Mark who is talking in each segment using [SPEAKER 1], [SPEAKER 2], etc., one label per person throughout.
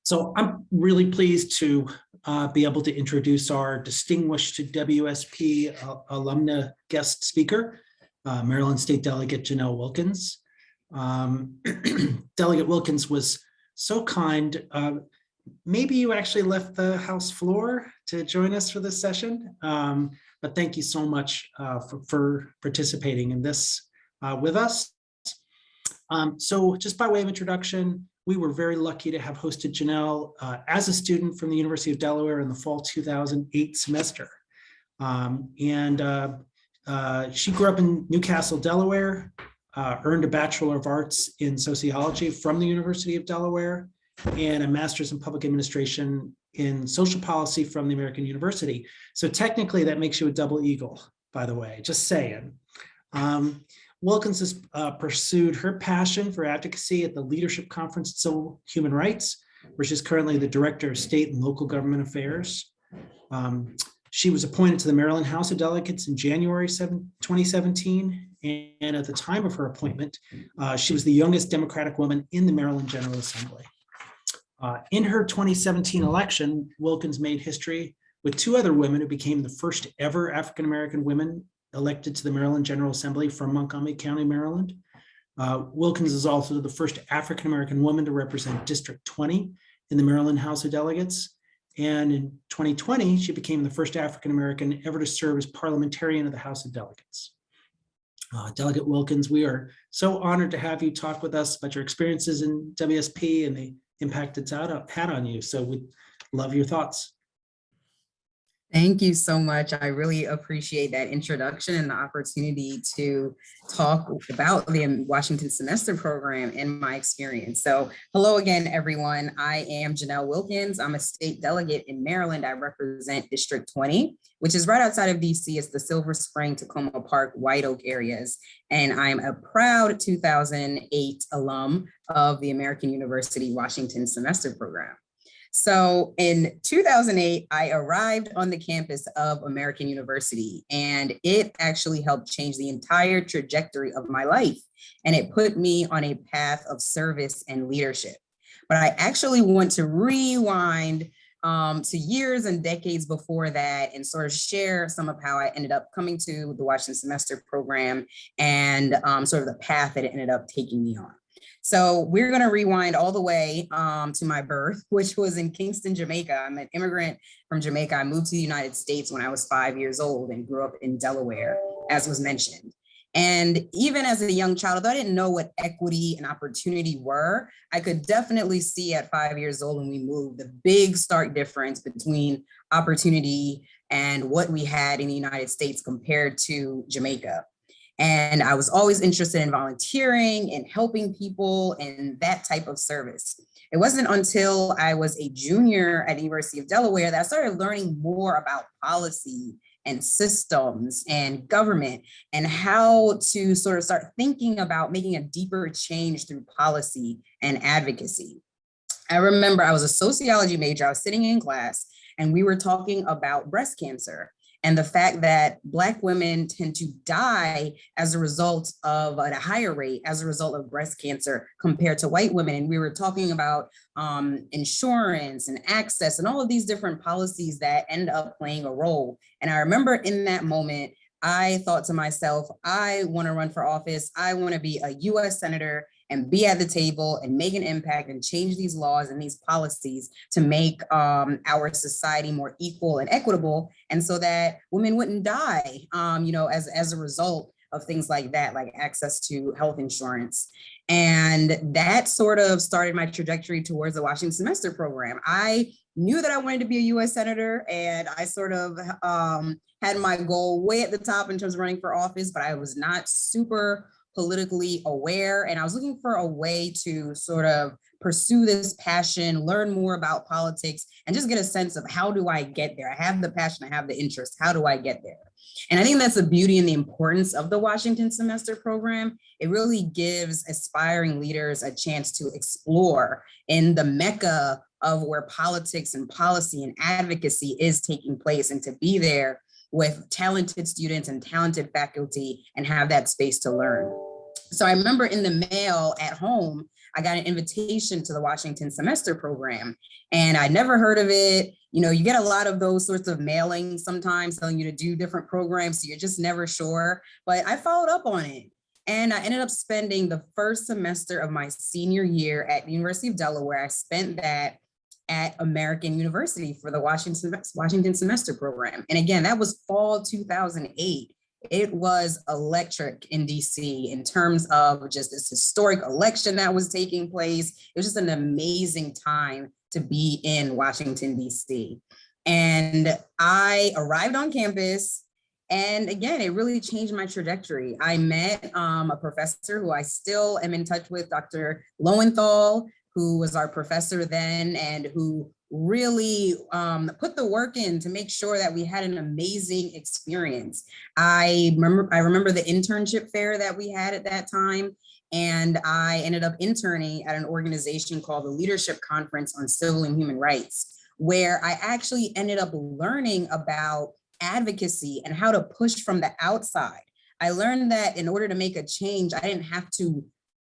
[SPEAKER 1] So I'm really pleased to be able to introduce our distinguished WSP alumna guest speaker, Maryland State Delegate Jheanelle Wilkins. Delegate Wilkins was so kind. Maybe you actually left the House floor to join us for this session, but thank you so much for participating in this with us. So just by way of introduction, we were very lucky to have hosted Jheanelle as a student from the University of Delaware in the fall 2008 semester. She grew up in Newcastle, Delaware, earned a Bachelor of Arts in Sociology from the University of Delaware, and a Master's in Public Administration in Social Policy from the American University. So technically that makes you a double eagle, by the way, just saying. Wilkins has pursued her passion for advocacy at the Leadership Conference on Civil Human Rights, where she's currently the Director of State and Local Government Affairs. She was appointed to the Maryland House of Delegates in January 2017, and at the time of her appointment, she was the youngest Democratic woman in the Maryland General Assembly. In her 2017 election, Wilkins made history with two other women who became the first ever African-American women elected to the Maryland General Assembly from Montgomery County, Maryland. Wilkins is also the first African-American woman to represent District 20 in the Maryland House of Delegates. And in 2020, she became the first African-American ever to serve as parliamentarian of the House of Delegates. Delegate Wilkins, we are so honored to have you talk with us about your experiences in WSP and the impact it's had on you. So we'd love your thoughts.
[SPEAKER 2] Thank you so much. I really appreciate that introduction and the opportunity to talk about the Washington Semester Program and my experience. So hello again, everyone. I am Jheanelle Wilkins. I'm a state delegate in Maryland. I represent District 20, which is right outside of DC. It's the Silver Spring, Tacoma Park, White Oak areas. And I'm a proud 2008 alum of the American University Washington Semester Program. So in 2008, I arrived on the campus of American University, and it actually helped change the entire trajectory of my life. And it put me on a path of service and leadership. But I actually want to rewind to years and decades before that and sort of share some of how I ended up coming to the Washington Semester Program and sort of the path that it ended up taking me on. So we're going to rewind all the way to my birth, which was in Kingston, Jamaica. I'm an immigrant from Jamaica. I moved to the United States when I was 5 years old and grew up in Delaware, as was mentioned. And even as a young child, although I didn't know what equity and opportunity were, I could definitely see at 5 years old when we moved the big stark difference between opportunity and what we had in the United States compared to Jamaica. And I was always interested in volunteering and helping people and that type of service. It wasn't until I was a junior at the University of Delaware that I started learning more about policy and systems and government and how to sort of start thinking about making a deeper change through policy and advocacy. I remember I was a sociology major. I was sitting in class and we were talking about breast cancer and the fact that Black women tend to die as a result of, at a higher rate, as a result of breast cancer compared to white women. And we were talking about insurance and access and all of these different policies that end up playing a role. And I remember in that moment, I thought to myself, I want to run for office. I want to be a US Senator and be at the table and make an impact and change these laws and these policies to make our society more equal and equitable, and so that women wouldn't die, as a result of things like that, like access to health insurance. And that sort of started my trajectory towards the Washington Semester Program. I knew that I wanted to be a US Senator, and I sort of had my goal way at the top in terms of running for office, but I was not super politically aware. And I was looking for a way to sort of pursue this passion, learn more about politics, and just get a sense of how do I get there? I have the passion, I have the interest, how do I get there? And I think that's the beauty and the importance of the Washington Semester Program. It really gives aspiring leaders a chance to explore in the mecca of where politics and policy and advocacy is taking place, and to be there with talented students and talented faculty and have that space to learn. So I remember in the mail at home, I got an invitation to the Washington Semester Program, and I never heard of it. You know, you get a lot of those sorts of mailings sometimes telling you to do different programs, so you're just never sure. But I followed up on it, and I ended up spending the first semester of my senior year at the University of Delaware. I spent that at American University for the Washington Semester Program. And again, that was fall 2008. It was electric in DC in terms of just this historic election that was taking place. It was just an amazing time to be in Washington, DC. And I arrived on campus, and again, it really changed my trajectory. I met a professor who I still am in touch with, Dr. Lowenthal, who was our professor then, and who really put the work in to make sure that we had an amazing experience. I remember the internship fair that we had at that time, and I ended up interning at an organization called the Leadership Conference on Civil and Human Rights, where I actually ended up learning about advocacy and how to push from the outside. I learned that in order to make a change, I didn't have to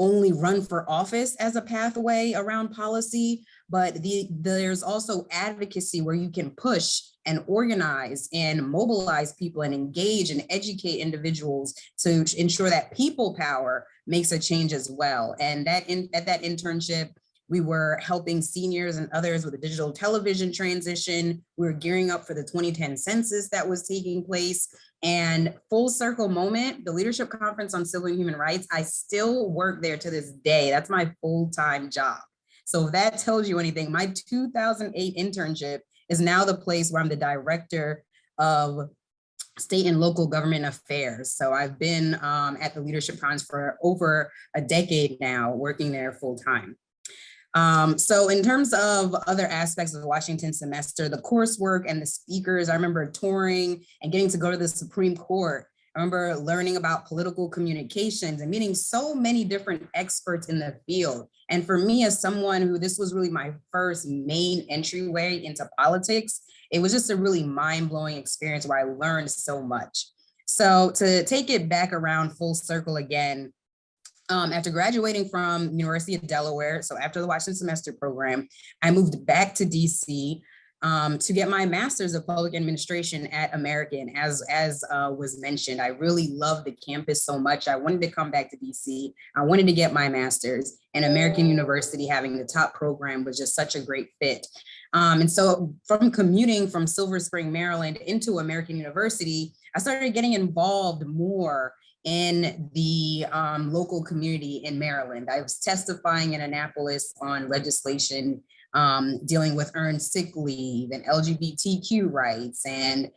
[SPEAKER 2] only run for office as a pathway around policy, but there's also advocacy where you can push and organize and mobilize people and engage and educate individuals to ensure that people power makes a change as well. And at that internship, we were helping seniors and others with a digital television transition. We were gearing up for the 2010 census that was taking place. And full circle moment, the Leadership Conference on Civil and Human Rights, I still work there to this day. That's my full-time job. So if that tells you anything, my 2008 internship is now the place where I'm the director of state and local government affairs. So I've been at the Leadership Conference for over a decade now, working there full-time. So in terms of other aspects of the Washington semester, the coursework and the speakers, I remember touring and getting to go to the Supreme Court. I remember learning about political communications and meeting so many different experts in the field. And for me, as someone who this was really my first main entryway into politics, it was just a really mind-blowing experience where I learned so much. So to take it back around full circle again, after graduating from University of Delaware, so after the Washington Semester Program, I moved back to DC to get my master's of public administration at American. As was mentioned, I really loved the campus so much. I wanted to come back to DC. I wanted to get my master's, and American University having the top program was just such a great fit. And so from commuting from Silver Spring, Maryland into American University, I started getting involved more in the local community in Maryland. I was testifying in Annapolis on legislation dealing with earned sick leave and LGBTQ rights, and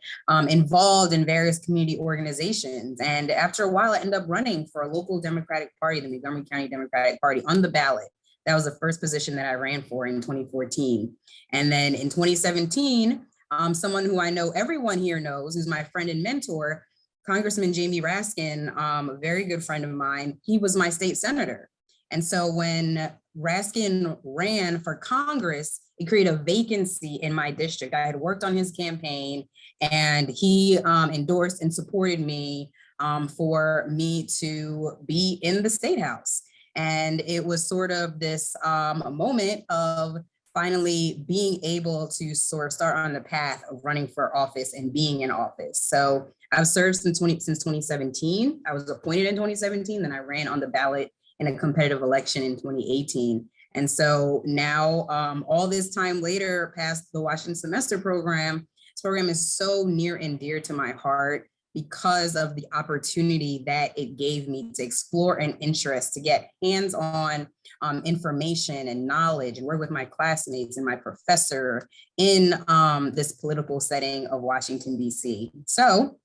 [SPEAKER 2] involved in various community organizations. And after a while, I ended up running for a local Democratic Party, the Montgomery County Democratic Party, on the ballot. That was the first position that I ran for in 2014. And then in 2017, someone who I know everyone here knows, who's my friend and mentor, Congressman Jamie Raskin, a very good friend of mine, he was my state senator. And so when Raskin ran for Congress, it created a vacancy in my district. I had worked on his campaign, and he endorsed and supported me for me to be in the State House. And it was sort of this moment of finally being able to sort of start on the path of running for office and being in office. So I've served since 2017. I was appointed in 2017, then I ran on the ballot in a competitive election in 2018. And so now, all this time later, past the Washington Semester Program, this program is so near and dear to my heart because of the opportunity that it gave me to explore an interest, to get hands-on information and knowledge, and work with my classmates and my professor in this political setting of Washington, DC. So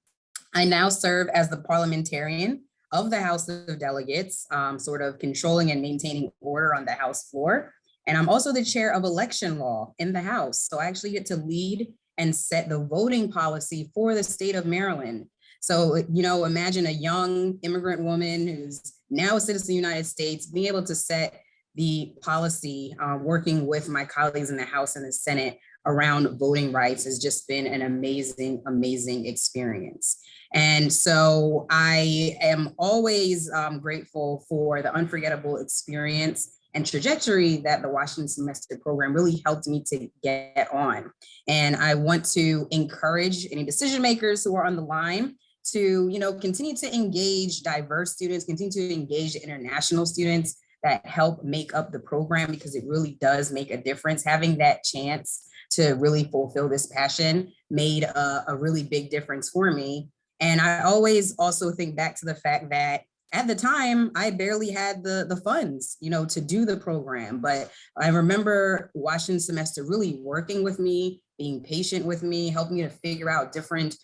[SPEAKER 2] I now serve as the parliamentarian of the House of Delegates, sort of controlling and maintaining order on the House floor. And I'm also the chair of election law in the House. So I actually get to lead and set the voting policy for the state of Maryland. So, you know, imagine a young immigrant woman who's now a citizen of the United States being able to set the policy, working with my colleagues in the House and the Senate around voting rights has just been an amazing, amazing experience. And so I am always grateful for the unforgettable experience and trajectory that the Washington Semester Program really helped me to get on. And I want to encourage any decision makers who are on the line to, continue to engage diverse students, continue to engage international students that help make up the program, because it really does make a difference. Having that chance to really fulfill this passion made a really big difference for me. And I always also think back to the fact that at the time, I barely had the funds, to do the program. But I remember Washington Semester really working with me, being patient with me, helping me to figure out different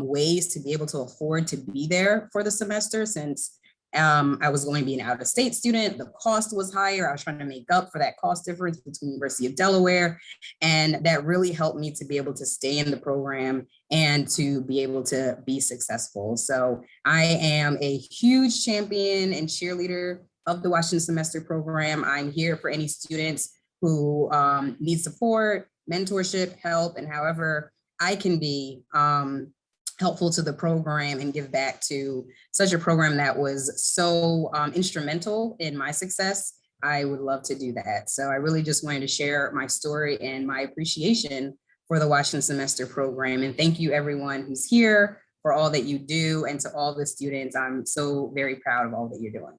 [SPEAKER 2] ways to be able to afford to be there for the semester, since I was going to be an out-of-state student. The cost was higher. I was trying to make up for that cost difference between University of Delaware. And that really helped me to be able to stay in the program and to be able to be successful. So I am a huge champion and cheerleader of the Washington Semester Program. I'm here for any students who need support, mentorship, help, and however I can be helpful to the program and give back to such a program that was so instrumental in my success. I would love to do that. So I really just wanted to share my story and my appreciation for the Washington Semester Program. And thank you everyone who's here for all that you do, and to all the students. I'm so very proud of all that you're doing.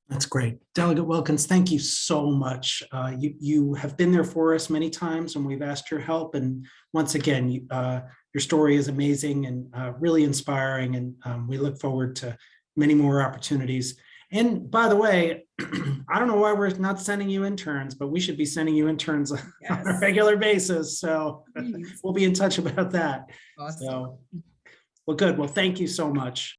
[SPEAKER 1] That's great. Delegate Wilkins, thank you so much. You have been there for us many times when we've asked your help. And once again, your story is amazing and really inspiring. And we look forward to many more opportunities. And by the way, I don't know why we're not sending you interns, but we should be sending you interns on a regular basis. So we'll be in touch about that.
[SPEAKER 2] Awesome.
[SPEAKER 1] So, well, good. Well, thank you so much.